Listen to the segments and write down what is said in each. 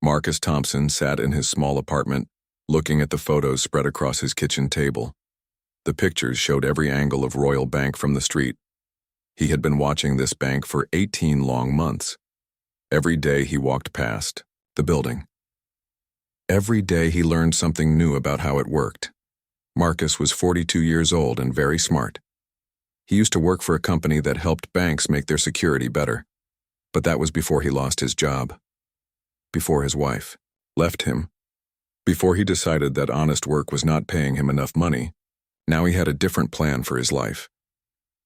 Marcus Thompson sat in his small apartment, looking at the photos spread across his kitchen table. The pictures showed every angle of Royal Bank from the street. He had been watching this bank for 18 long months. Every day he walked past the building. Every day he learned something new about how it worked. Marcus was 42 years old and very smart. He used to work for a company that helped banks make their security better. But that was before he lost his job. Before his wife left him. Before he decided that honest work was not paying him enough money. Now he had a different plan for his life.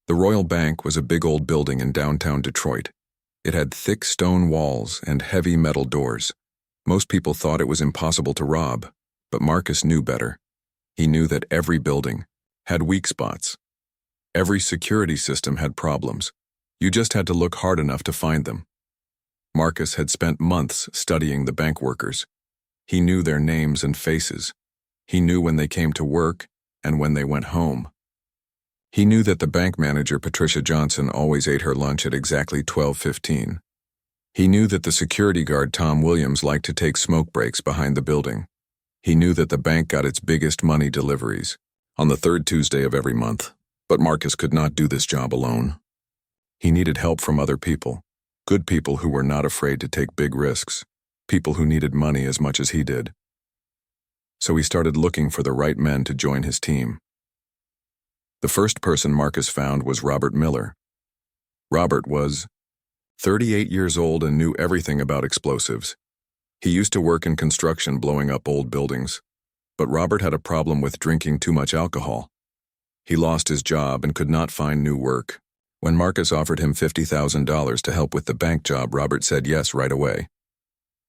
The Royal Bank was a big old building in downtown Detroit. It had thick stone walls and heavy metal doors. Most people thought it was impossible to rob, but Marcus knew better. He knew that every building had weak spots. Every security system had problems. You just had to look hard enough to find them. Marcus had spent months studying the bank workers. He knew their names and faces. He knew when they came to work and when they went home. He knew that the bank manager, Patricia Johnson, always ate her lunch at exactly 12:15. He knew that the security guard, Tom Williams, liked to take smoke breaks behind the building. He knew that the bank got its biggest money deliveries on the third Tuesday of every month, but Marcus could not do this job alone. He needed help from other people, good people who were not afraid to take big risks, people who needed money as much as he did. So he started looking for the right men to join his team. The first person Marcus found was Robert Miller. Robert was 38 years old and knew everything about explosives. He used to work in construction blowing up old buildings, but Robert had a problem with drinking too much alcohol. He lost his job and could not find new work. When Marcus offered him $50,000 to help with the bank job, Robert said yes right away.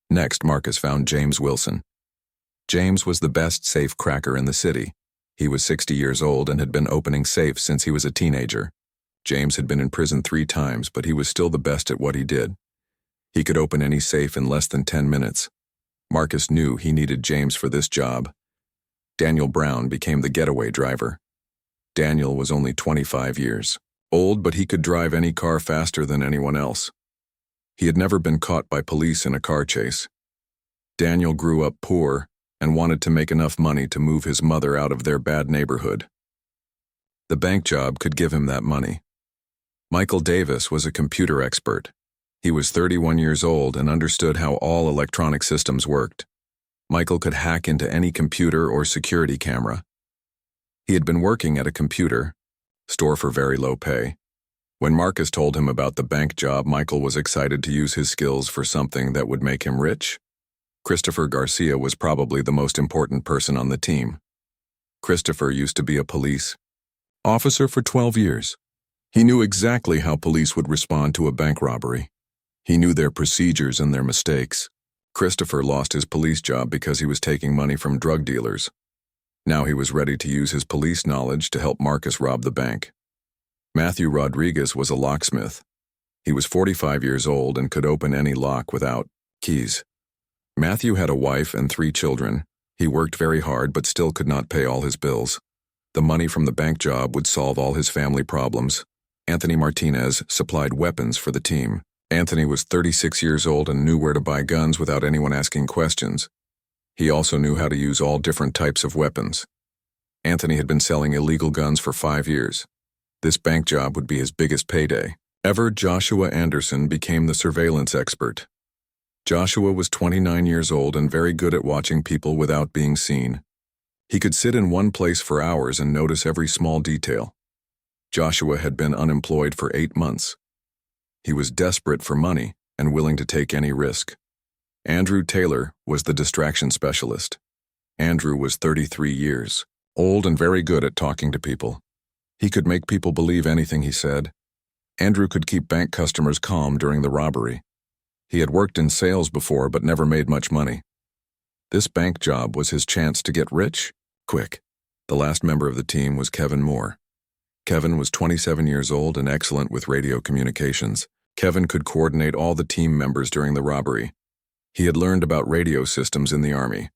Next, Marcus found James Wilson. James was the best safe cracker in the city. He was 60 years old and had been opening safes since he was a teenager. James had been in prison 3 times, but he was still the best at what he did. He could open any safe in less than 10 minutes. Marcus knew he needed James for this job. Daniel Brown became the getaway driver. Daniel was only 25 years old, but he could drive any car faster than anyone else. He had never been caught by police in a car chase. Daniel grew up poor and wanted to make enough money to move his mother out of their bad neighborhood. The bank job could give him that money. Michael Davis was a computer expert. He was 31 years old and understood how all electronic systems worked. Michael could hack into any computer or security camera. He had been working at a computer store for very low pay. When Marcus told him about the bank job, Michael was excited to use his skills for something that would make him rich. Christopher Garcia was probably the most important person on the team. Christopher used to be a police officer for 12 years. He knew exactly how police would respond to a bank robbery. He knew their procedures and their mistakes. Christopher lost his police job because he was taking money from drug dealers. Now he was ready to use his police knowledge to help Marcus rob the bank. Matthew Rodriguez was a locksmith. He was 45 years old and could open any lock without keys. Matthew had a wife and 3 children. He worked very hard but still could not pay all his bills. The money from the bank job would solve all his family problems. Anthony Martinez supplied weapons for the team. Anthony was 36 years old and knew where to buy guns without anyone asking questions. He also knew how to use all different types of weapons. Anthony had been selling illegal guns for 5 years. This bank job would be his biggest payday ever. Joshua Anderson became the surveillance expert. Joshua was 29 years old and very good at watching people without being seen. He could sit in one place for hours and notice every small detail. Joshua had been unemployed for 8 months. He was desperate for money and willing to take any risk. Andrew Taylor was the distraction specialist. Andrew was 33 years old and very good at talking to people. He could make people believe anything he said. Andrew could keep bank customers calm during the robbery. He had worked in sales before but never made much money. This bank job was his chance to get rich quick. The last member of the team was Kevin Moore. Kevin was 27 years old and excellent with radio communications. Kevin could coordinate all the team members during the robbery. He had learned about radio systems in the Army.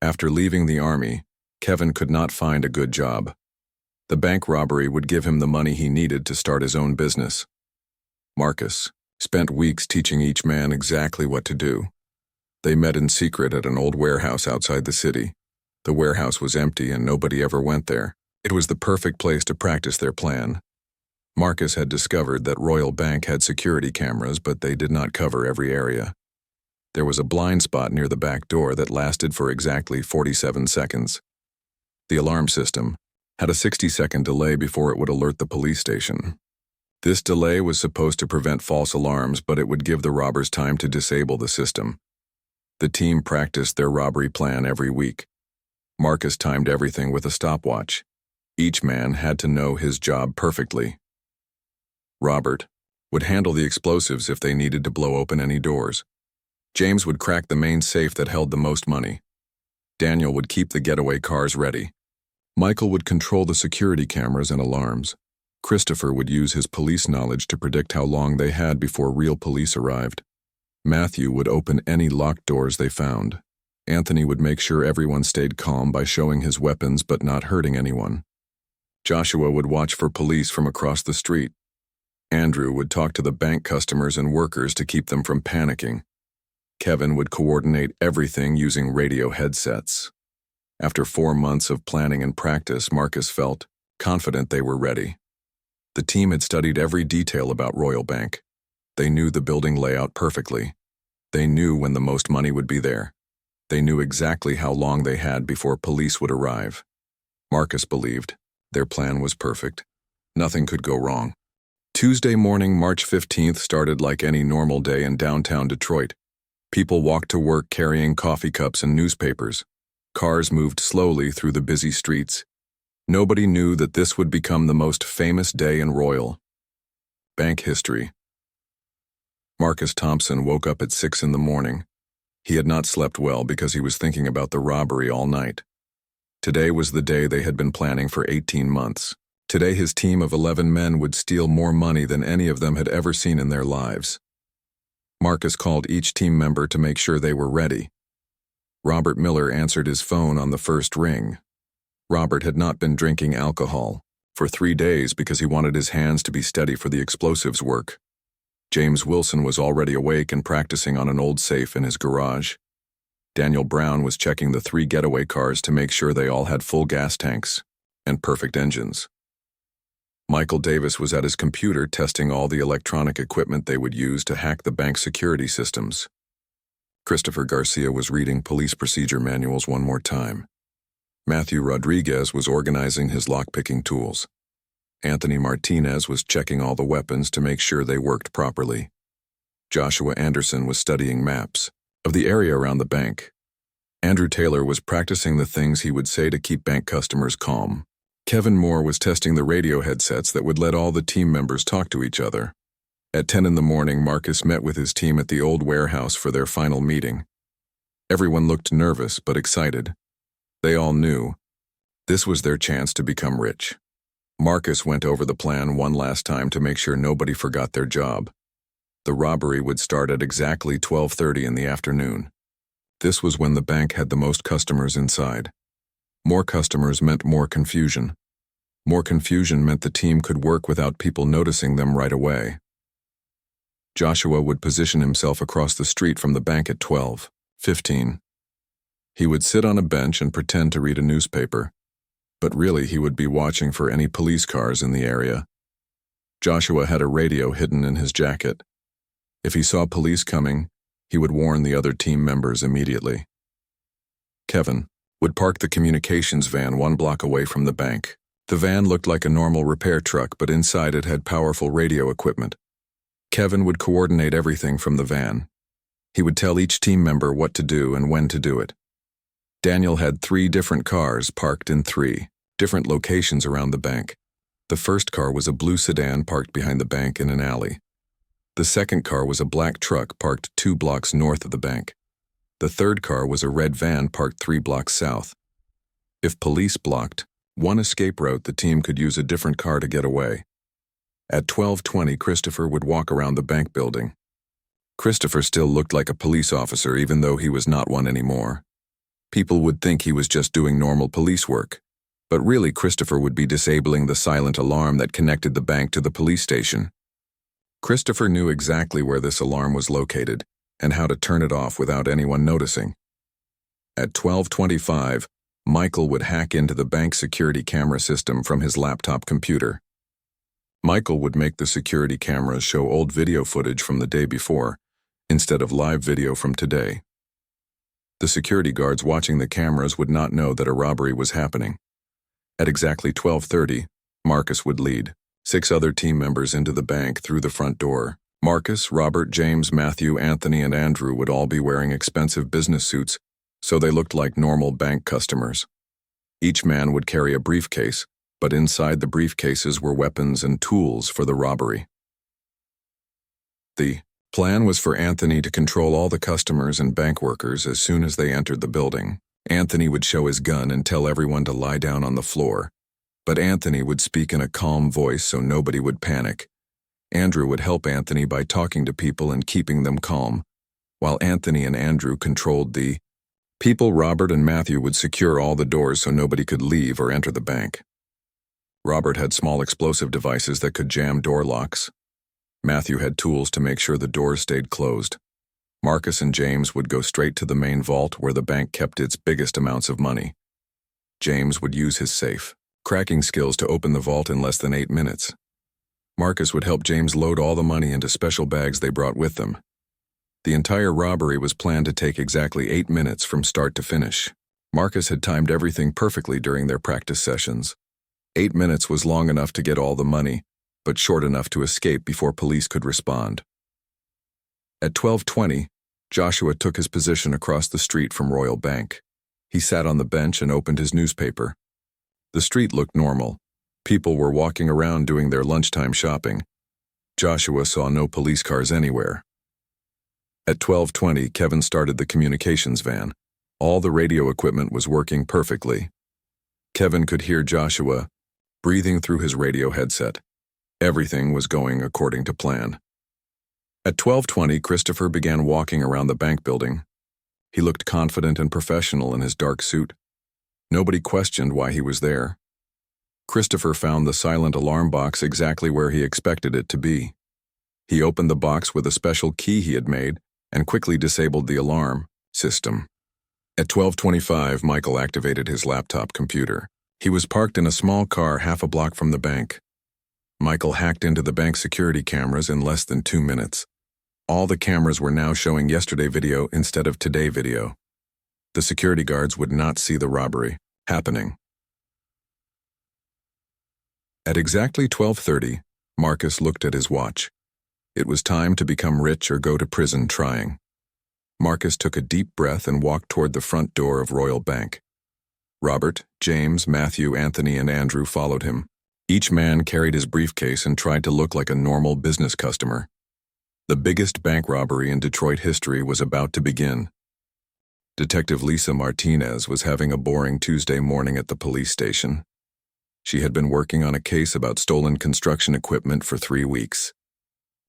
After leaving the Army, Kevin could not find a good job. The bank robbery would give him the money he needed to start his own business. Marcus spent weeks teaching each man exactly what to do. They met in secret at an old warehouse outside the city. The warehouse was empty and nobody ever went there. It was the perfect place to practice their plan. Marcus had discovered that Royal Bank had security cameras, but they did not cover every area. There was a blind spot near the back door that lasted for exactly 47 seconds. The alarm system had a 60-second delay before it would alert the police station. This delay was supposed to prevent false alarms, but it would give the robbers time to disable the system. The team practiced their robbery plan every week. Marcus timed everything with a stopwatch. Each man had to know his job perfectly. Robert would handle the explosives if they needed to blow open any doors. James would crack the main safe that held the most money. Daniel would keep the getaway cars ready. Michael would control the security cameras and alarms. Christopher would use his police knowledge to predict how long they had before real police arrived. Matthew would open any locked doors they found. Anthony would make sure everyone stayed calm by showing his weapons but not hurting anyone. Joshua would watch for police from across the street. Andrew would talk to the bank customers and workers to keep them from panicking. Kevin would coordinate everything using radio headsets. After 4 months of planning and practice, Marcus felt confident they were ready. The team had studied every detail about Royal Bank. They knew the building layout perfectly. They knew when the most money would be there. They knew exactly how long they had before police would arrive. Marcus believed their plan was perfect. Nothing could go wrong. Tuesday morning, March 15th, started like any normal day in downtown Detroit. People walked to work carrying coffee cups and newspapers. Cars moved slowly through the busy streets. Nobody knew that this would become the most famous day in Royal Bank history. Marcus Thompson woke up at 6 in the morning. He had not slept well because he was thinking about the robbery all night. Today was the day they had been planning for 18 months. Today his team of 11 men would steal more money than any of them had ever seen in their lives. Marcus called each team member to make sure they were ready. Robert Miller answered his phone on the first ring. Robert had not been drinking alcohol for 3 days because he wanted his hands to be steady for the explosives work. James Wilson was already awake and practicing on an old safe in his garage. Daniel Brown was checking the 3 getaway cars to make sure they all had full gas tanks and perfect engines. Michael Davis was at his computer testing all the electronic equipment they would use to hack the bank's security systems. Christopher Garcia was reading police procedure manuals one more time. Matthew Rodriguez was organizing his lockpicking tools. Anthony Martinez was checking all the weapons to make sure they worked properly. Joshua Anderson was studying maps of the area around the bank. Andrew Taylor was practicing the things he would say to keep bank customers calm. Kevin Moore was testing the radio headsets that would let all the team members talk to each other. At 10 in the morning, Marcus met with his team at the old warehouse for their final meeting. Everyone looked nervous but excited. They all knew this was their chance to become rich. Marcus went over the plan one last time to make sure nobody forgot their job. The robbery would start at exactly 12:30 in the afternoon. This was when the bank had the most customers inside. More customers meant more confusion. More confusion meant the team could work without people noticing them right away. Joshua would position himself across the street from the bank at 12:15. He would sit on a bench and pretend to read a newspaper, but really he would be watching for any police cars in the area. Joshua had a radio hidden in his jacket. If he saw police coming, he would warn the other team members immediately. Kevin would park the communications van 1 block away from the bank. The van looked like a normal repair truck, but inside it had powerful radio equipment. Kevin would coordinate everything from the van. He would tell each team member what to do and when to do it. Daniel had 3 different cars parked in 3 different locations around the bank. The first car was a blue sedan parked behind the bank in an alley. The second car was a black truck parked 2 blocks north of the bank. The third car was a red van parked 3 blocks south. If police blocked one escape route, the team could use a different car to get away. At 12:20, Christopher would walk around the bank building. Christopher still looked like a police officer even though he was not one anymore. People would think he was just doing normal police work, but really Christopher would be disabling the silent alarm that connected the bank to the police station. Christopher knew exactly where this alarm was located. and how to turn it off without anyone noticing. At 12:25, Michael would hack into the bank security camera system from his laptop computer. Michael would make the security cameras show old video footage from the day before, instead of live video from today. The security guards watching the cameras would not know that a robbery was happening. At exactly 12:30, Marcus would lead 6 other team members into the bank through the front door. Marcus, Robert, James, Matthew, Anthony, and Andrew would all be wearing expensive business suits, so they looked like normal bank customers. Each man would carry a briefcase, but inside the briefcases were weapons and tools for the robbery. The plan was for Anthony to control all the customers and bank workers as soon as they entered the building. Anthony would show his gun and tell everyone to lie down on the floor, but Anthony would speak in a calm voice so nobody would panic. Andrew would help Anthony by talking to people and keeping them calm, while Anthony and Andrew controlled the people. Robert and Matthew would secure all the doors so nobody could leave or enter the bank. Robert had small explosive devices that could jam door locks. Matthew had tools to make sure the doors stayed closed. Marcus and James would go straight to the main vault where the bank kept its biggest amounts of money. James would use his safe cracking skills to open the vault in less than 8 minutes. Marcus would help James load all the money into special bags they brought with them. The entire robbery was planned to take exactly 8 minutes from start to finish. Marcus had timed everything perfectly during their practice sessions. 8 minutes was long enough to get all the money, but short enough to escape before police could respond. At 12:20, Joshua took his position across the street from Royal Bank. He sat on the bench and opened his newspaper. The street looked normal. People were walking around doing their lunchtime shopping. Joshua saw no police cars anywhere. At 12:20, Kevin started the communications van. All the radio equipment was working perfectly. Kevin could hear Joshua breathing through his radio headset. Everything was going according to plan. At 12:20, Christopher began walking around the bank building. He looked confident and professional in his dark suit. Nobody questioned why he was there. Christopher found the silent alarm box exactly where he expected it to be. He opened the box with a special key he had made and quickly disabled the alarm system. At 12:25, Michael activated his laptop computer. He was parked in a small car half a block from the bank. Michael hacked into the bank security cameras in less than 2 minutes. All the cameras were now showing yesterday video instead of today video. The security guards would not see the robbery happening. At exactly 12:30, Marcus looked at his watch. It was time to become rich or go to prison trying. Marcus took a deep breath and walked toward the front door of Royal Bank. Robert, James, Matthew, Anthony, and Andrew followed him. Each man carried his briefcase and tried to look like a normal business customer. The biggest bank robbery in Detroit history was about to begin. Detective Lisa Martinez was having a boring Tuesday morning at the police station. She had been working on a case about stolen construction equipment for 3 weeks.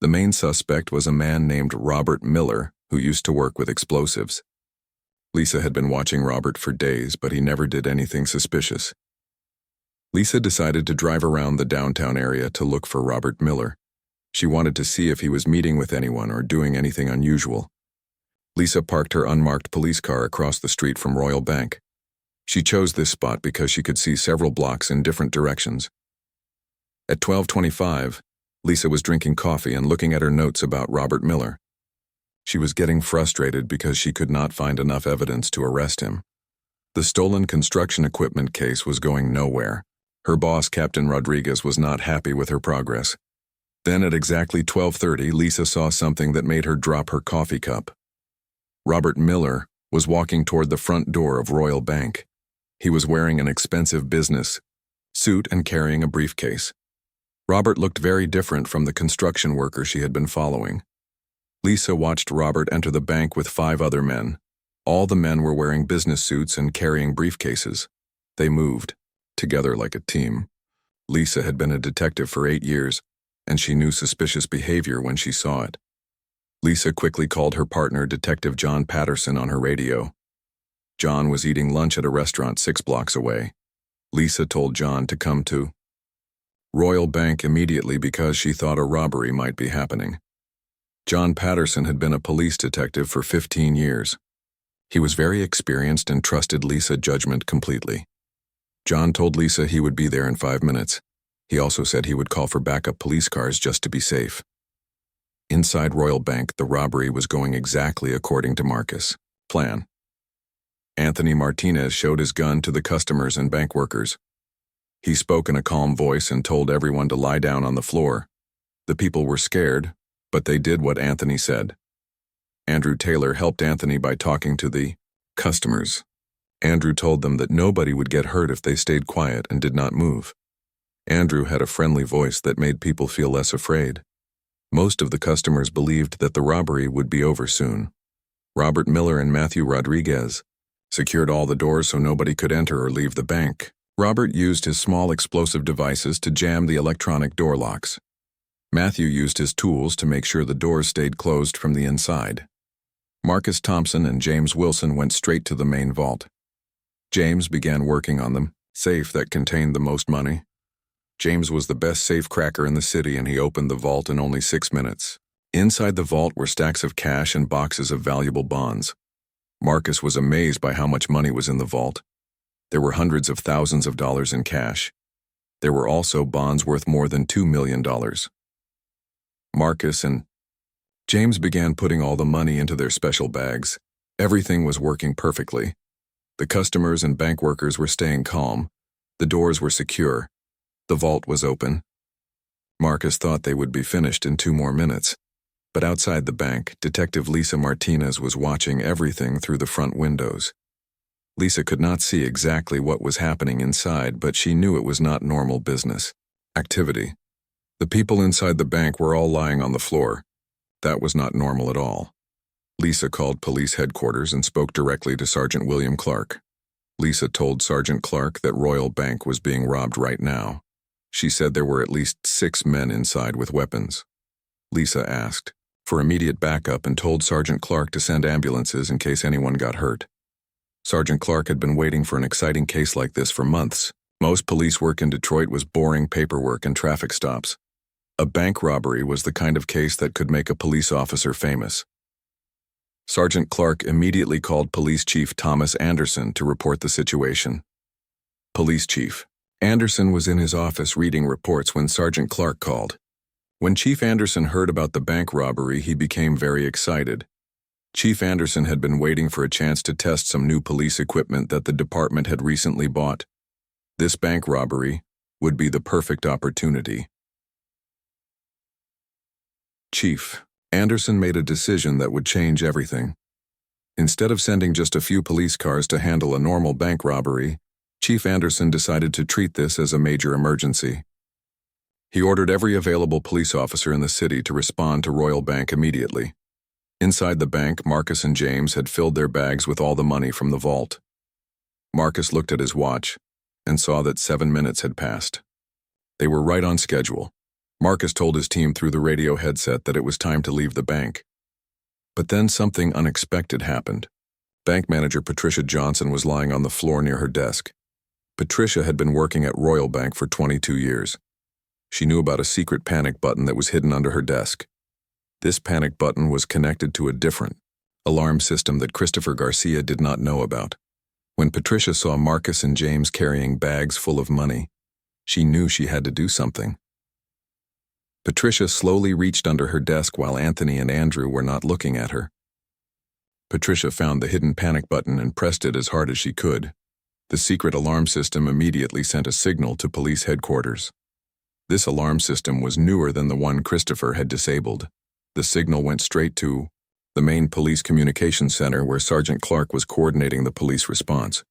The main suspect was a man named Robert Miller, who used to work with explosives. Lisa had been watching Robert for days, but he never did anything suspicious. Lisa decided to drive around the downtown area to look for Robert Miller. She wanted to see if he was meeting with anyone or doing anything unusual. Lisa parked her unmarked police car across the street from Royal Bank. She chose this spot because she could see several blocks in different directions. At 12:25, Lisa was drinking coffee and looking at her notes about Robert Miller. She was getting frustrated because she could not find enough evidence to arrest him. The stolen construction equipment case was going nowhere. Her boss, Captain Rodriguez, was not happy with her progress. Then at exactly 12:30, Lisa saw something that made her drop her coffee cup. Robert Miller was walking toward the front door of Royal Bank. He was wearing an expensive business suit and carrying a briefcase. Robert looked very different from the construction worker she had been following. Lisa watched Robert enter the bank with 5 other men. All the men were wearing business suits and carrying briefcases. They moved together like a team. Lisa had been a detective for 8 years, and she knew suspicious behavior when she saw it. Lisa quickly called her partner, Detective John Patterson, on her radio. John was eating lunch at a restaurant 6 blocks away. Lisa told John to come to Royal Bank immediately because she thought a robbery might be happening. John Patterson had been a police detective for 15 years. He was very experienced and trusted Lisa's judgment completely. John told Lisa he would be there in 5 minutes. He also said he would call for backup police cars just to be safe. Inside Royal Bank, the robbery was going exactly according to Marcus' plan. Anthony Martinez showed his gun to the customers and bank workers. He spoke in a calm voice and told everyone to lie down on the floor. The people were scared, but they did what Anthony said. Andrew Taylor helped Anthony by talking to the customers. Andrew told them that nobody would get hurt if they stayed quiet and did not move. Andrew had a friendly voice that made people feel less afraid. Most of the customers believed that the robbery would be over soon. Robert Miller and Matthew Rodriguez secured all the doors so nobody could enter or leave the bank. Robert used his small explosive devices to jam the electronic door locks. Matthew used his tools to make sure the doors stayed closed from the inside. Marcus Thompson and James Wilson went straight to the main vault. James began working on the safe that contained the most money. James was the best safe cracker in the city, and he opened the vault in only 6 minutes. Inside the vault were stacks of cash and boxes of valuable bonds. Marcus was amazed by how much money was in the vault. There were hundreds of thousands of dollars in cash. There were also bonds worth more than $2 million. Marcus and James began putting all the money into their special bags. Everything was working perfectly. The customers and bank workers were staying calm. The doors were secure. The vault was open. Marcus thought they would be finished in 2 more minutes. But outside the bank, Detective Lisa Martinez was watching everything through the front windows. Lisa could not see exactly what was happening inside, but she knew it was not normal business activity. The people inside the bank were all lying on the floor. That was not normal at all. Lisa called police headquarters and spoke directly to Sergeant William Clark. Lisa told Sergeant Clark that Royal Bank was being robbed right now. She said there were at least 6 men inside with weapons. Lisa asked for immediate backup and told Sergeant Clark to send ambulances in case anyone got hurt. Sergeant Clark had been waiting for an exciting case like this for months. Most police work in Detroit was boring paperwork and traffic stops. A bank robbery was the kind of case that could make a police officer famous. Sergeant Clark immediately called Police Chief Thomas Anderson to report the situation. Police Chief Anderson was in his office reading reports when Sergeant Clark called. When Chief Anderson heard about the bank robbery, he became very excited. Chief Anderson had been waiting for a chance to test some new police equipment that the department had recently bought. This bank robbery would be the perfect opportunity. Chief Anderson made a decision that would change everything. Instead of sending just a few police cars to handle a normal bank robbery, Chief Anderson decided to treat this as a major emergency. He ordered every available police officer in the city to respond to Royal Bank immediately. Inside the bank, Marcus and James had filled their bags with all the money from the vault. Marcus looked at his watch and saw that 7 minutes had passed. They were right on schedule. Marcus told his team through the radio headset that it was time to leave the bank. But then something unexpected happened. Bank manager Patricia Johnson was lying on the floor near her desk. Patricia had been working at Royal Bank for 22 years. She knew about a secret panic button that was hidden under her desk. This panic button was connected to a different alarm system that Christopher Garcia did not know about. When Patricia saw Marcus and James carrying bags full of money, she knew she had to do something. Patricia slowly reached under her desk while Anthony and Andrew were not looking at her. Patricia found the hidden panic button and pressed it as hard as she could. The secret alarm system immediately sent a signal to police headquarters. This alarm system was newer than the one Christopher had disabled. The signal went straight to the main police communications center where Sergeant Clark was coordinating the police response.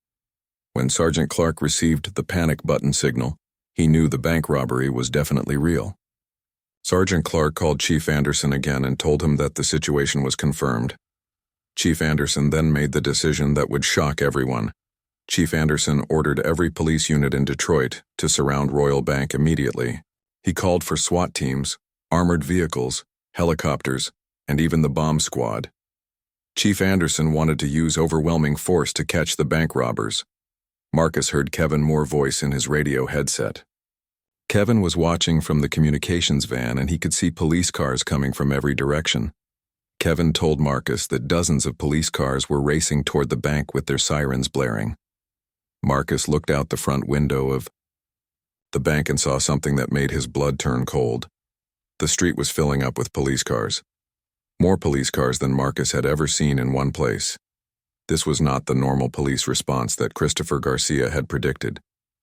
When Sergeant Clark received the panic button signal, he knew the bank robbery was definitely real. Sergeant Clark called Chief Anderson again and told him that the situation was confirmed. Chief Anderson then made the decision that would shock everyone. Chief Anderson ordered every police unit in Detroit to surround Royal Bank immediately. He called for SWAT teams, armored vehicles, helicopters, and even the bomb squad. Chief Anderson wanted to use overwhelming force to catch the bank robbers. Marcus heard Kevin Moore's voice in his radio headset. Kevin was watching from the communications van and he could see police cars coming from every direction. Kevin told Marcus that dozens of police cars were racing toward the bank with their sirens blaring. Marcus looked out the front window of the bank and saw something that made his blood turn cold. The street was filling up with police cars. More police cars than Marcus had ever seen in one place. This was not the normal police response that Christopher Garcia had predicted.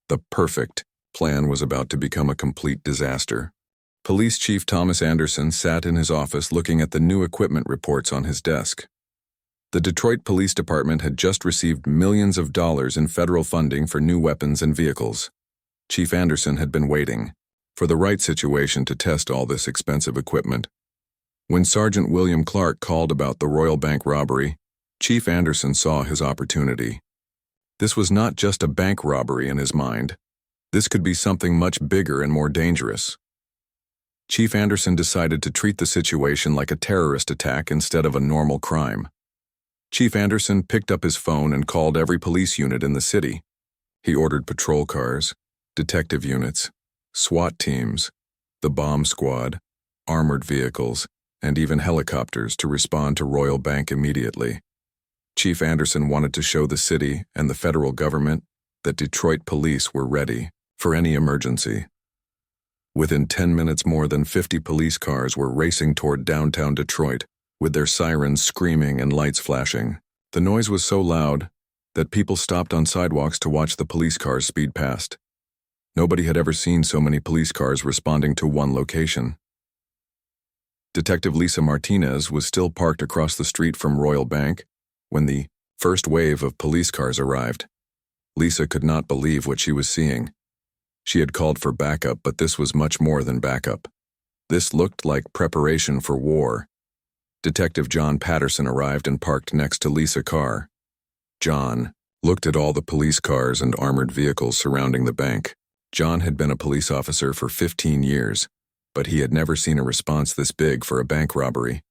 The perfect plan was about to become a complete disaster. Police Chief Thomas Anderson sat in his office looking at the new equipment reports on his desk. The Detroit Police Department had just received millions of dollars in federal funding for new weapons and vehicles. Chief Anderson had been waiting for the right situation to test all this expensive equipment. When Sergeant William Clark called about the Royal Bank robbery, Chief Anderson saw his opportunity. This was not just a bank robbery in his mind. This could be something much bigger and more dangerous. Chief Anderson decided to treat the situation like a terrorist attack instead of a normal crime. Chief Anderson picked up his phone and called every police unit in the city. He ordered patrol cars, detective units, SWAT teams, the bomb squad, armored vehicles, and even helicopters to respond to Royal Bank immediately. Chief Anderson wanted to show the city and the federal government that Detroit police were ready for any emergency. Within 10 minutes, more than 50 police cars were racing toward downtown Detroit, with their sirens screaming and lights flashing. The noise was so loud that people stopped on sidewalks to watch the police cars speed past. Nobody had ever seen so many police cars responding to one location. Detective Lisa Martinez was still parked across the street from Royal Bank when the first wave of police cars arrived. Lisa could not believe what she was seeing. She had called for backup, but this was much more than backup. This looked like preparation for war. Detective John Patterson arrived and parked next to Lisa's car. John looked at all the police cars and armored vehicles surrounding the bank. John had been a police officer for 15 years, but he had never seen a response this big for a bank robbery.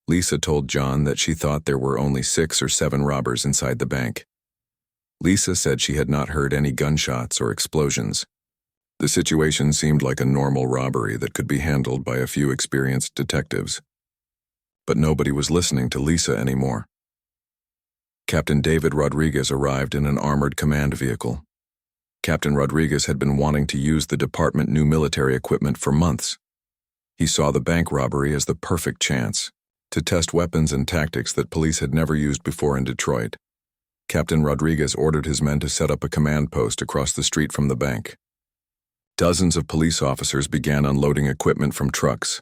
Lisa told John that she thought there were only 6 or 7 robbers inside the bank. Lisa said she had not heard any gunshots or explosions. The situation seemed like a normal robbery that could be handled by a few experienced detectives. But nobody was listening to Lisa anymore. Captain David Rodriguez arrived in an armored command vehicle. Captain Rodriguez had been wanting to use the department's new military equipment for months. He saw the bank robbery as the perfect chance to test weapons and tactics that police had never used before in Detroit. Captain Rodriguez ordered his men to set up a command post across the street from the bank. Dozens of police officers began unloading equipment from trucks.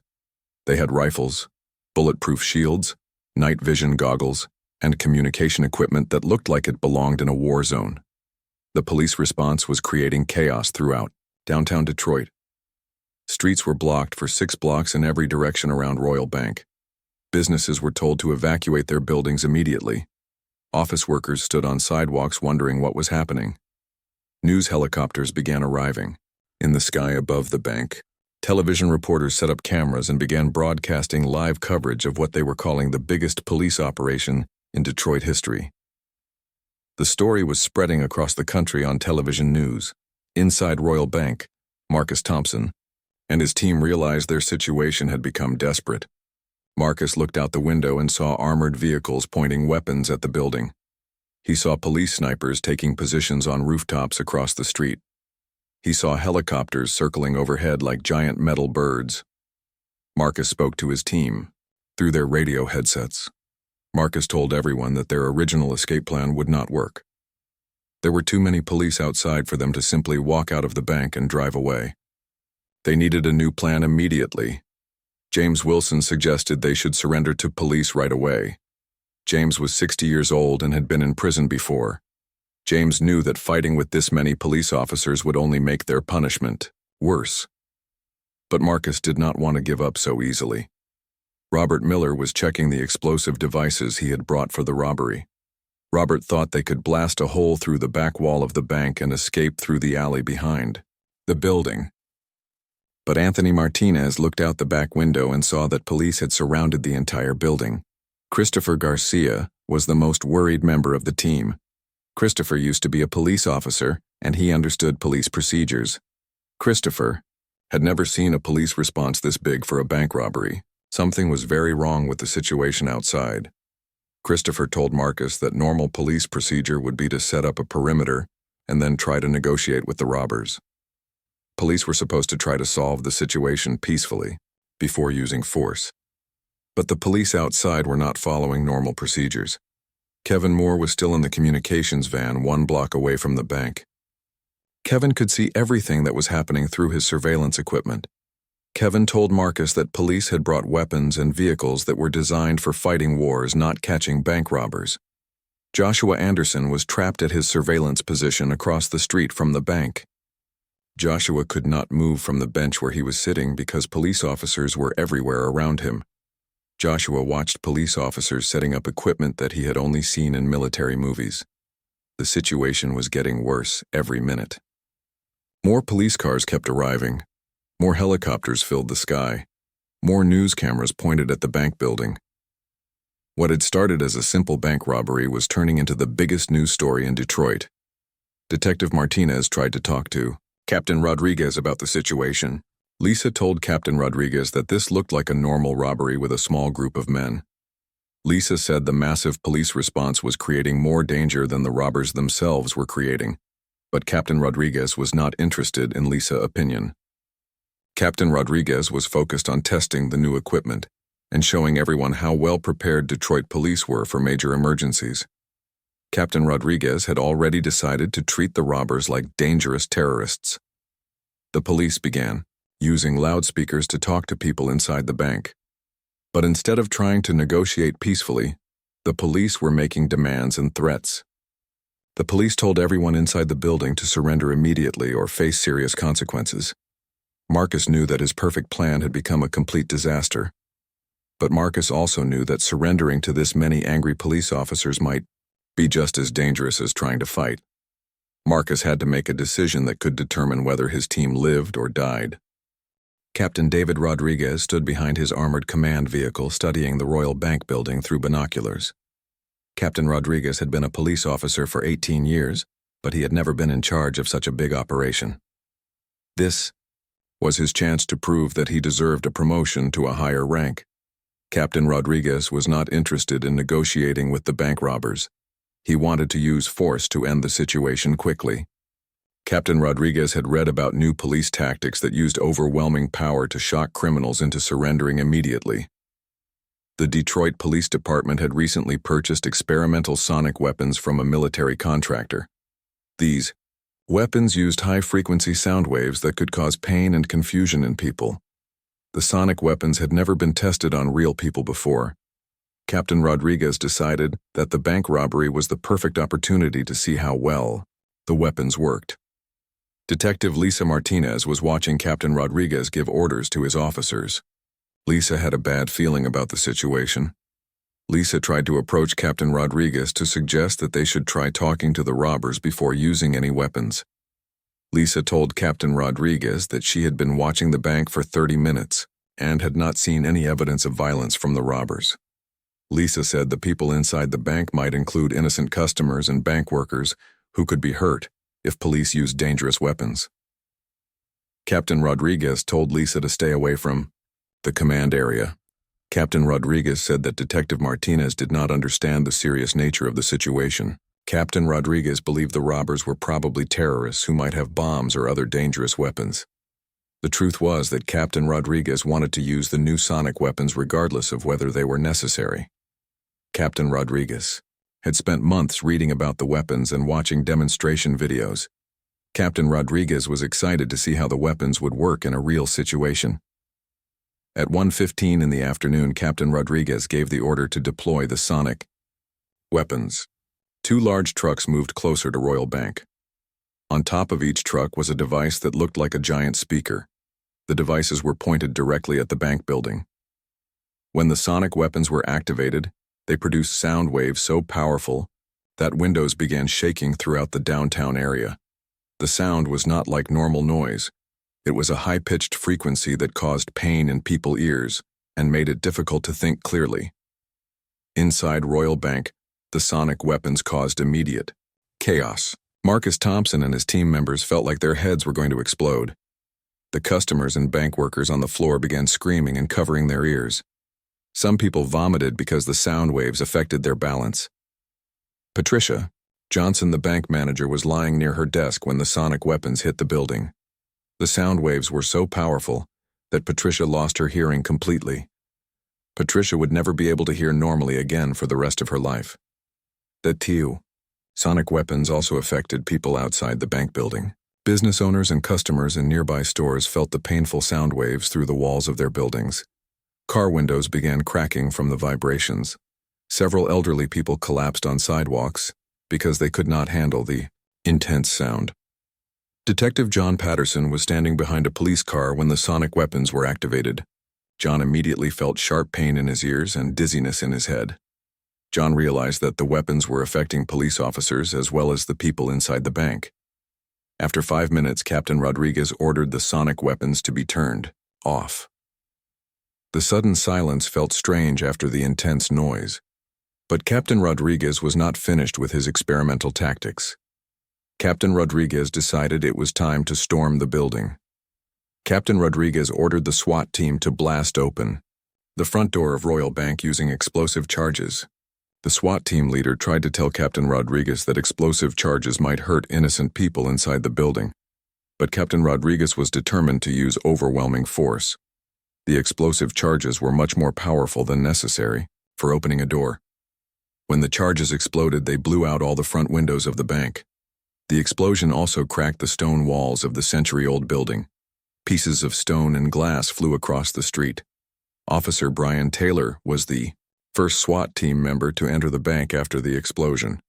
They had rifles, bulletproof shields, night vision goggles, and communication equipment that looked like it belonged in a war zone. The police response was creating chaos throughout downtown Detroit. Streets were blocked for 6 blocks in every direction around Royal Bank. Businesses were told to evacuate their buildings immediately. Office workers stood on sidewalks wondering what was happening. News helicopters began arriving. In the sky above the bank, television reporters set up cameras and began broadcasting live coverage of what they were calling the biggest police operation in Detroit history. The story was spreading across the country on television news. Inside Royal Bank, Marcus Thompson and his team realized their situation had become desperate. Marcus looked out the window and saw armored vehicles pointing weapons at the building. He saw police snipers taking positions on rooftops across the street. He saw helicopters circling overhead like giant metal birds. Marcus spoke to his team through their radio headsets. Marcus told everyone that their original escape plan would not work. There were too many police outside for them to simply walk out of the bank and drive away. They needed a new plan immediately. James Wilson suggested they should surrender to police right away. James was 60 years old and had been in prison before. James knew that fighting with this many police officers would only make their punishment worse. But Marcus did not want to give up so easily. Robert Miller was checking the explosive devices he had brought for the robbery. Robert thought they could blast a hole through the back wall of the bank and escape through the alley behind the building. But Anthony Martinez looked out the back window and saw that police had surrounded the entire building. Christopher Garcia was the most worried member of the team. Christopher used to be a police officer, and he understood police procedures. Christopher had never seen a police response this big for a bank robbery. Something was very wrong with the situation outside. Christopher told Marcus that normal police procedure would be to set up a perimeter and then try to negotiate with the robbers. Police were supposed to try to solve the situation peacefully, before using force. But the police outside were not following normal procedures. Kevin Moore was still in the communications van 1 block away from the bank. Kevin could see everything that was happening through his surveillance equipment. Kevin told Marcus that police had brought weapons and vehicles that were designed for fighting wars, not catching bank robbers. Joshua Anderson was trapped at his surveillance position across the street from the bank. Joshua could not move from the bench where he was sitting because police officers were everywhere around him. Joshua watched police officers setting up equipment that he had only seen in military movies. The situation was getting worse every minute. More police cars kept arriving. More helicopters filled the sky. More news cameras pointed at the bank building. What had started as a simple bank robbery was turning into the biggest news story in Detroit. Detective Martinez tried to talk to Captain Rodriguez about the situation. Lisa told Captain Rodriguez that this looked like a normal robbery with a small group of men. Lisa said the massive police response was creating more danger than the robbers themselves were creating, but Captain Rodriguez was not interested in Lisa's opinion. Captain Rodriguez was focused on testing the new equipment and showing everyone how well prepared Detroit police were for major emergencies. Captain Rodriguez had already decided to treat the robbers like dangerous terrorists. The police began using loudspeakers to talk to people inside the bank. But instead of trying to negotiate peacefully, the police were making demands and threats. The police told everyone inside the building to surrender immediately or face serious consequences. Marcus knew that his perfect plan had become a complete disaster. But Marcus also knew that surrendering to this many angry police officers might be just as dangerous as trying to fight. Marcus had to make a decision that could determine whether his team lived or died. Captain David Rodriguez stood behind his armored command vehicle studying the Royal Bank building through binoculars. Captain Rodriguez had been a police officer for 18 years, but he had never been in charge of such a big operation. This was his chance to prove that he deserved a promotion to a higher rank. Captain Rodriguez was not interested in negotiating with the bank robbers. He wanted to use force to end the situation quickly. Captain Rodriguez had read about new police tactics that used overwhelming power to shock criminals into surrendering immediately. The Detroit Police Department had recently purchased experimental sonic weapons from a military contractor. These weapons used high-frequency sound waves that could cause pain and confusion in people. The sonic weapons had never been tested on real people before. Captain Rodriguez decided that the bank robbery was the perfect opportunity to see how well the weapons worked. Detective Lisa Martinez was watching Captain Rodriguez give orders to his officers. Lisa had a bad feeling about the situation. Lisa tried to approach Captain Rodriguez to suggest that they should try talking to the robbers before using any weapons. Lisa told Captain Rodriguez that she had been watching the bank for 30 minutes and had not seen any evidence of violence from the robbers. Lisa said the people inside the bank might include innocent customers and bank workers who could be hurt if police used dangerous weapons. Captain Rodriguez told Lisa to stay away from the command area. Captain Rodriguez said that Detective Martinez did not understand the serious nature of the situation. Captain Rodriguez believed the robbers were probably terrorists who might have bombs or other dangerous weapons. The truth was that Captain Rodriguez wanted to use the new sonic weapons regardless of whether they were necessary. Captain Rodriguez had spent months reading about the weapons and watching demonstration videos. Captain Rodriguez was excited to see how the weapons would work in a real situation. At 1:15 in the afternoon, Captain Rodriguez gave the order to deploy the sonic weapons. 2 large trucks moved closer to Royal Bank. On top of each truck was a device that looked like a giant speaker. The devices were pointed directly at the bank building. When the sonic weapons were activated, they produced sound waves so powerful that windows began shaking throughout the downtown area. The sound was not like normal noise. It was a high-pitched frequency that caused pain in people's ears and made it difficult to think clearly. Inside Royal Bank, the sonic weapons caused immediate chaos. Marcus Thompson and his team members felt like their heads were going to explode. The customers and bank workers on the floor began screaming and covering their ears. Some people vomited because the sound waves affected their balance. Patricia Johnson, the bank manager, was lying near her desk when the sonic weapons hit the building. The sound waves were so powerful that Patricia lost her hearing completely. Patricia would never be able to hear normally again for the rest of her life. The sonic weapons also affected people outside the bank building. Business owners and customers in nearby stores felt the painful sound waves through the walls of their buildings. Car windows began cracking from the vibrations. Several elderly people collapsed on sidewalks because they could not handle the intense sound. Detective John Patterson was standing behind a police car when the sonic weapons were activated. John immediately felt sharp pain in his ears and dizziness in his head. John realized that the weapons were affecting police officers as well as the people inside the bank. After 5 minutes, Captain Rodriguez ordered the sonic weapons to be turned off. The sudden silence felt strange after the intense noise. But Captain Rodriguez was not finished with his experimental tactics. Captain Rodriguez decided it was time to storm the building. Captain Rodriguez ordered the SWAT team to blast open the front door of Royal Bank using explosive charges. The SWAT team leader tried to tell Captain Rodriguez that explosive charges might hurt innocent people inside the building, but Captain Rodriguez was determined to use overwhelming force. The explosive charges were much more powerful than necessary for opening a door. When the charges exploded, they blew out all the front windows of the bank. The explosion also cracked the stone walls of the century-old building. Pieces of stone and glass flew across the street. Officer Brian Taylor was the first SWAT team member to enter the bank after the explosion.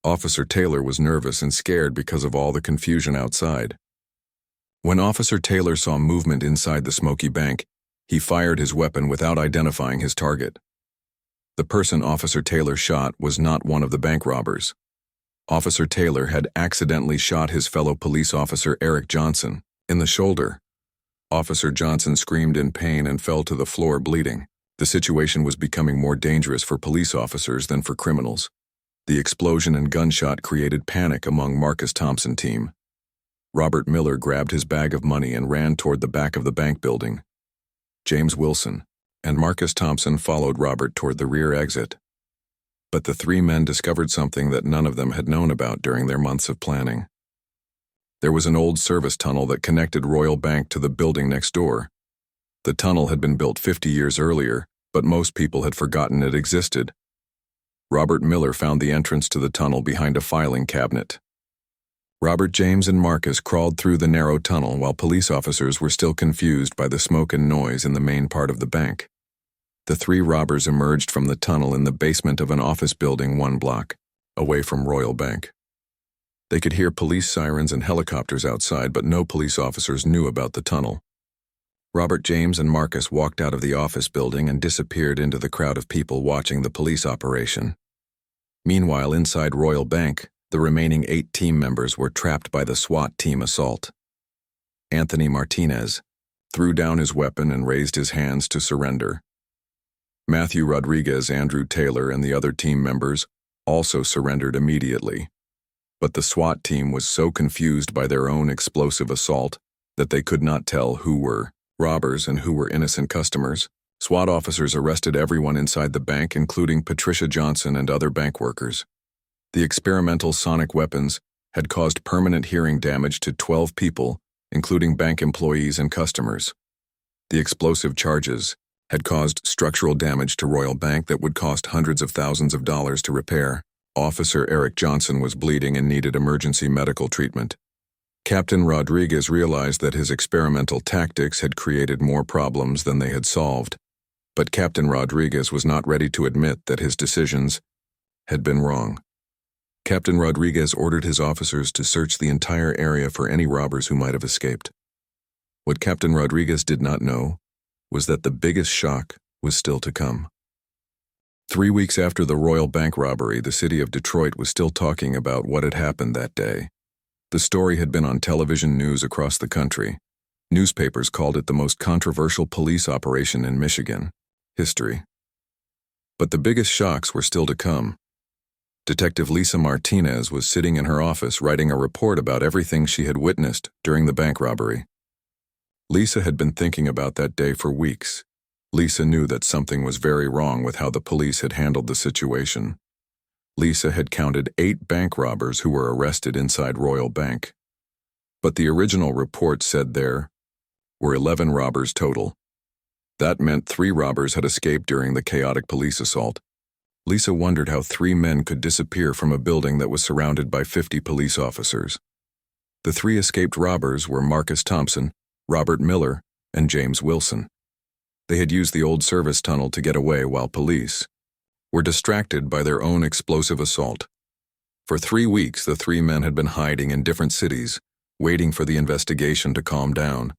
Officer Taylor was nervous and scared because of all the confusion outside. When Officer Taylor saw movement inside the smoky bank, he fired his weapon without identifying his target. The person Officer Taylor shot was not one of the bank robbers. Officer Taylor had accidentally shot his fellow police officer Eric Johnson in the shoulder. Officer Johnson screamed in pain and fell to the floor bleeding. The situation was becoming more dangerous for police officers than for criminals. The explosion and gunshot created panic among Marcus Thompson's team. Robert Miller grabbed his bag of money and ran toward the back of the bank building. James Wilson and Marcus Thompson followed Robert toward the rear exit. But the three men discovered something that none of them had known about during their months of planning. There was an old service tunnel that connected Royal Bank to the building next door. The tunnel had been built 50 years earlier, but most people had forgotten it existed. Robert Miller found the entrance to the tunnel behind a filing cabinet. Robert, James, and Marcus crawled through the narrow tunnel while police officers were still confused by the smoke and noise in the main part of the bank. The three robbers emerged from the tunnel in the basement of an office building 1 block away from Royal Bank. They could hear police sirens and helicopters outside, but no police officers knew about the tunnel. Robert, James, and Marcus walked out of the office building and disappeared into the crowd of people watching the police operation. Meanwhile, inside Royal Bank, the remaining 8 team members were trapped by the SWAT team assault. Anthony Martinez threw down his weapon and raised his hands to surrender. Matthew Rodriguez, Andrew Taylor, and the other team members also surrendered immediately. But the SWAT team was so confused by their own explosive assault that they could not tell who were robbers and who were innocent customers. SWAT officers arrested everyone inside the bank, including Patricia Johnson and other bank workers. The experimental sonic weapons had caused permanent hearing damage to 12 people, including bank employees and customers. The explosive charges had caused structural damage to Royal Bank that would cost hundreds of thousands of dollars to repair. Officer Eric Johnson was bleeding and needed emergency medical treatment. Captain Rodriguez realized that his experimental tactics had created more problems than they had solved, but Captain Rodriguez was not ready to admit that his decisions had been wrong. Captain Rodriguez ordered his officers to search the entire area for any robbers who might have escaped. What Captain Rodriguez did not know was that the biggest shock was still to come. 3 weeks after the Royal Bank robbery, the city of Detroit was still talking about what had happened that day. The story had been on television news across the country. Newspapers called it the most controversial police operation in Michigan history. But the biggest shocks were still to come. Detective Lisa Martinez was sitting in her office writing a report about everything she had witnessed during the bank robbery. Lisa had been thinking about that day for weeks. Lisa knew that something was very wrong with how the police had handled the situation. Lisa had counted 8 bank robbers who were arrested inside Royal Bank. But the original report said there were 11 robbers total. That meant 3 robbers had escaped during the chaotic police assault. Lisa wondered how 3 men could disappear from a building that was surrounded by 50 police officers. The 3 escaped robbers were Marcus Thompson, Robert Miller, and James Wilson. They had used the old service tunnel to get away while police were distracted by their own explosive assault. For 3 weeks, the 3 men had been hiding in different cities, waiting for the investigation to calm down.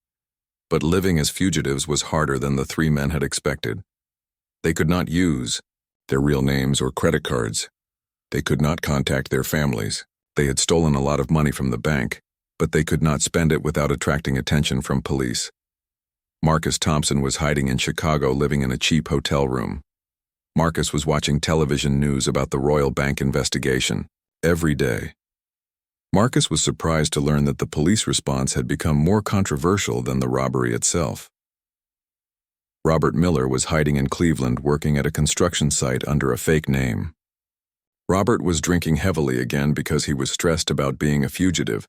But living as fugitives was harder than the 3 men had expected. They could not use their real names or credit cards. They could not contact their families. They had stolen a lot of money from the bank, but they could not spend it without attracting attention from police. Marcus Thompson was hiding in Chicago, living in a cheap hotel room. Marcus was watching television news about the Royal Bank investigation every day. Marcus was surprised to learn that the police response had become more controversial than the robbery itself. Robert Miller was hiding in Cleveland, working at a construction site under a fake name. Robert was drinking heavily again because he was stressed about being a fugitive.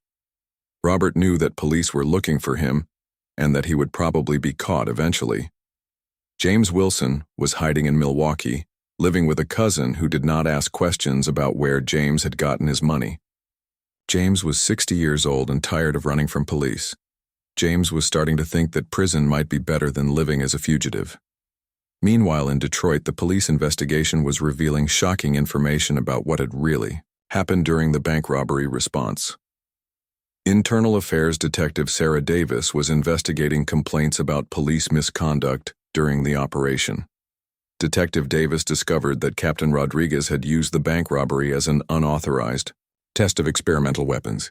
Robert knew that police were looking for him and that he would probably be caught eventually. James Wilson was hiding in Milwaukee, living with a cousin who did not ask questions about where James had gotten his money. James was 60 years old and tired of running from police. James was starting to think that prison might be better than living as a fugitive. Meanwhile, in Detroit, the police investigation was revealing shocking information about what had really happened during the bank robbery response. Internal Affairs Detective Sarah Davis was investigating complaints about police misconduct during the operation. Detective Davis discovered that Captain Rodriguez had used the bank robbery as an unauthorized test of experimental weapons.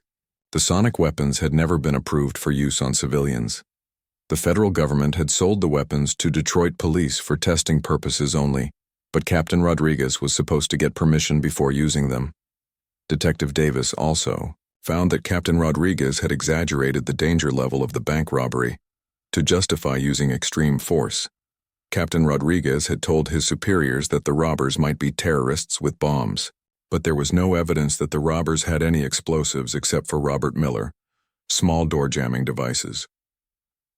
The sonic weapons had never been approved for use on civilians. The federal government had sold the weapons to Detroit police for testing purposes only, but Captain Rodriguez was supposed to get permission before using them. Detective Davis also found that Captain Rodriguez had exaggerated the danger level of the bank robbery to justify using extreme force. Captain Rodriguez had told his superiors that the robbers might be terrorists with bombs, but there was no evidence that the robbers had any explosives except for Robert Miller, small door jamming devices.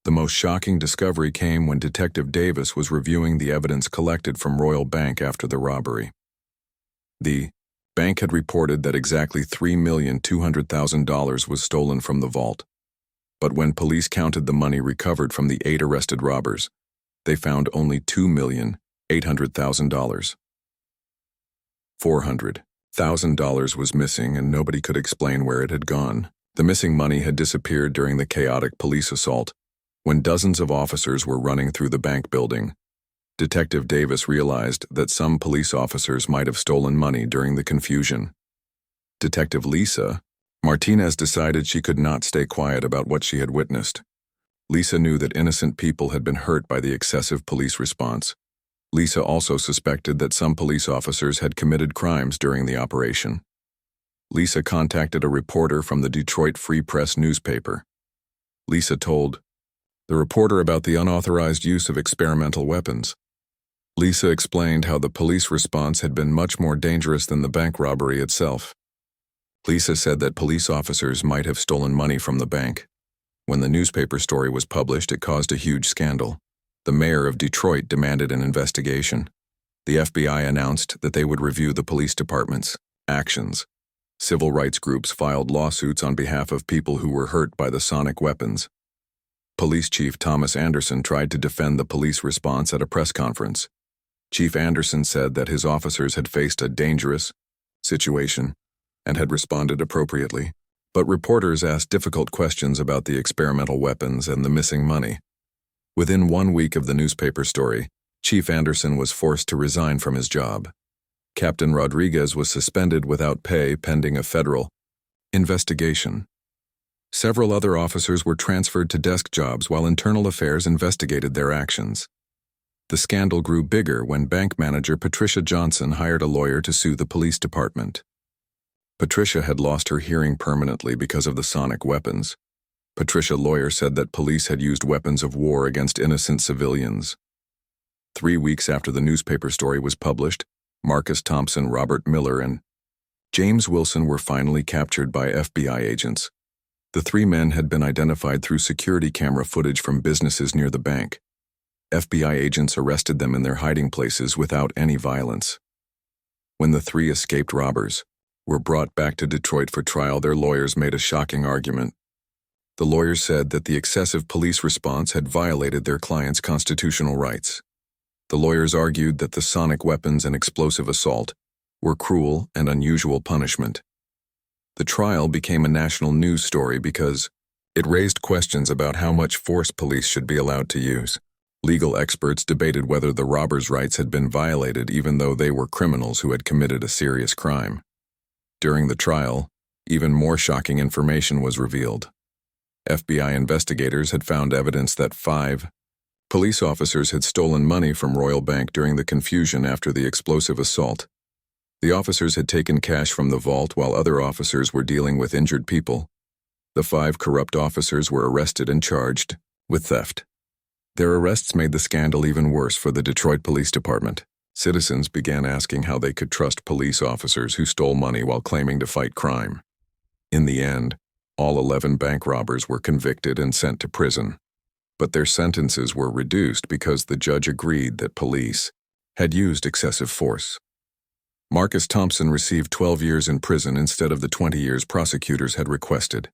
The most shocking discovery came when Detective Davis was reviewing the evidence collected from Royal Bank after the robbery. The bank had reported that exactly $3,200,000 was stolen from the vault. But when police counted the money recovered from the 8 arrested robbers, they found only $2,800,000. $400,000 was missing, and nobody could explain where it had gone. The missing money had disappeared during the chaotic police assault, when dozens of officers were running through the bank building. Detective Davis realized that some police officers might have stolen money during the confusion. Detective Lisa Martinez decided she could not stay quiet about what she had witnessed. Lisa knew that innocent people had been hurt by the excessive police response. Lisa also suspected that some police officers had committed crimes during the operation. Lisa contacted a reporter from the Detroit Free Press newspaper. Lisa told the reporter about the unauthorized use of experimental weapons. Lisa explained how the police response had been much more dangerous than the bank robbery itself. Lisa said that police officers might have stolen money from the bank. When the newspaper story was published, it caused a huge scandal. The mayor of Detroit demanded an investigation. The FBI announced that they would review the police department's actions. Civil rights groups filed lawsuits on behalf of people who were hurt by the sonic weapons. Police Chief Thomas Anderson tried to defend the police response at a press conference. Chief Anderson said that his officers had faced a dangerous situation and had responded appropriately, but reporters asked difficult questions about the experimental weapons and the missing money. Within 1 week of the newspaper story, Chief Anderson was forced to resign from his job. Captain Rodriguez was suspended without pay pending a federal investigation. Several other officers were transferred to desk jobs while Internal Affairs investigated their actions. The scandal grew bigger when bank manager Patricia Johnson hired a lawyer to sue the police department. Patricia had lost her hearing permanently because of the sonic weapons. Patricia's lawyer said that police had used weapons of war against innocent civilians. 3 weeks after the newspaper story was published, Marcus Thompson, Robert Miller, and James Wilson were finally captured by FBI agents. The three men had been identified through security camera footage from businesses near the bank. FBI agents arrested them in their hiding places without any violence. When the three escaped robbers were brought back to Detroit for trial, their lawyers made a shocking argument. The lawyers said that the excessive police response had violated their clients' constitutional rights. The lawyers argued that the sonic weapons and explosive assault were cruel and unusual punishment. The trial became a national news story because it raised questions about how much force police should be allowed to use. Legal experts debated whether the robbers' rights had been violated even though they were criminals who had committed a serious crime. During the trial, even more shocking information was revealed. FBI investigators had found evidence that 5 police officers had stolen money from Royal Bank during the confusion after the explosive assault. The officers had taken cash from the vault while other officers were dealing with injured people. The 5 corrupt officers were arrested and charged with theft. Their arrests made the scandal even worse for the Detroit Police Department. Citizens began asking how they could trust police officers who stole money while claiming to fight crime. In the end, all 11 bank robbers were convicted and sent to prison. But their sentences were reduced because the judge agreed that police had used excessive force. Marcus Thompson received 12 years in prison instead of the 20 years prosecutors had requested.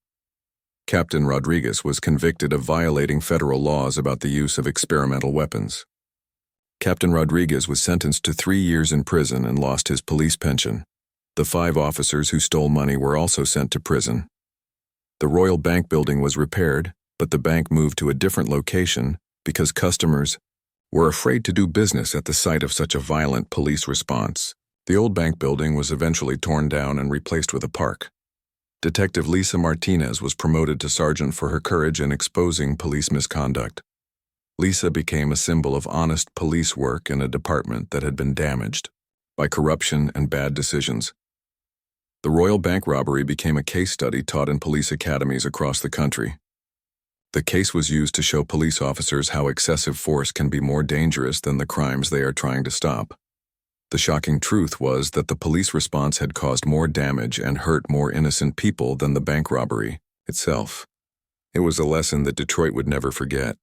Captain Rodriguez was convicted of violating federal laws about the use of experimental weapons. Captain Rodriguez was sentenced to 3 years in prison and lost his police pension. The 5 officers who stole money were also sent to prison. The Royal Bank building was repaired, but the bank moved to a different location because customers were afraid to do business at the site of such a violent police response. The old bank building was eventually torn down and replaced with a park. Detective Lisa Martinez was promoted to sergeant for her courage in exposing police misconduct. Lisa became a symbol of honest police work in a department that had been damaged by corruption and bad decisions. The Royal Bank robbery became a case study taught in police academies across the country. The case was used to show police officers how excessive force can be more dangerous than the crimes they are trying to stop. The shocking truth was that the police response had caused more damage and hurt more innocent people than the bank robbery itself. It was a lesson that Detroit would never forget.